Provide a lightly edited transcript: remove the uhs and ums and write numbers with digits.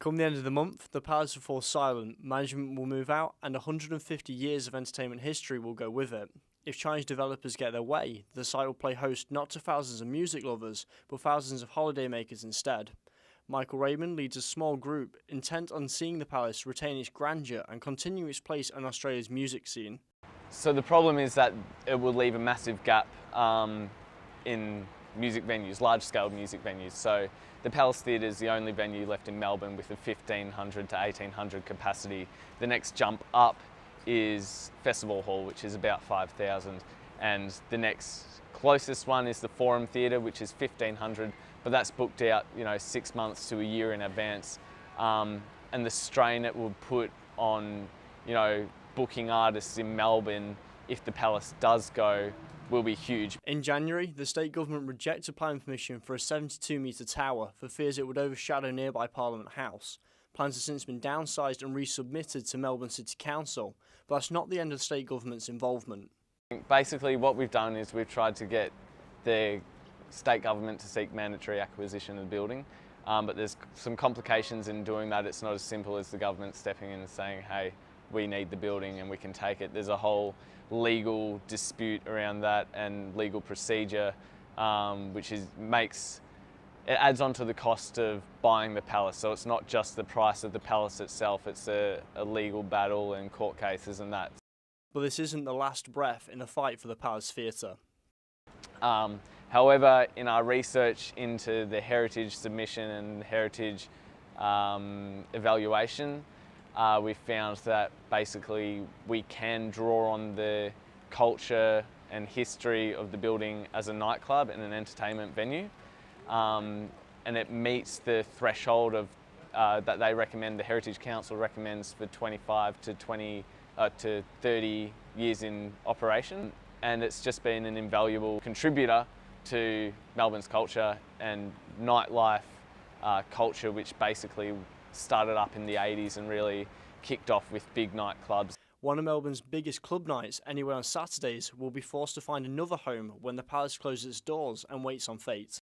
Come the end of the month, the palace will fall silent, management will move out, and 150 years of entertainment history will go with it. If Chinese developers get their way, the site will play host not to thousands of music lovers, but thousands of holidaymakers instead. Michael Raymond leads a small group intent on seeing the palace retain its grandeur and continue its place on Australia's music scene. So the problem is that it will leave a massive gap in music venues, large-scale music venues. So the Palace Theatre is the only venue left in Melbourne with a 1,500 to 1,800 capacity. The next jump up is Festival Hall, which is about 5,000, and the next closest one is the Forum Theatre, which is 1,500, but that's booked out, 6 months to a year in advance. And the strain it will put on, booking artists in Melbourne if the Palace does go will be huge. In January, the state government rejected planning permission for a 72-metre tower for fears it would overshadow nearby Parliament House. Plans have since been downsized and resubmitted to Melbourne City Council, but that's not the end of the state government's involvement. Basically what we've done is we've tried to get the state government to seek mandatory acquisition of the building, but there's some complications in doing that. It's not as simple as the government stepping in and saying, hey, we need the building and we can take it. There's a whole legal dispute around that and legal procedure, which adds on to the cost of buying the palace. So it's not just the price of the palace itself, it's a legal battle and court cases and that. But this isn't the last breath in the fight for the Palace Theatre. However, in our research into the heritage submission and heritage evaluation, we found that basically we can draw on the culture and history of the building as a nightclub and an entertainment venue, and it meets the threshold of that they recommend, the Heritage Council recommends, for 25 to 30 years in operation, and it's just been an invaluable contributor to Melbourne's culture and nightlife culture, which basically started up in the 80s and really kicked off with big nightclubs. One of Melbourne's biggest club nights, Anywhere on Saturdays, will be forced to find another home when the Palace closes its doors and waits on fate.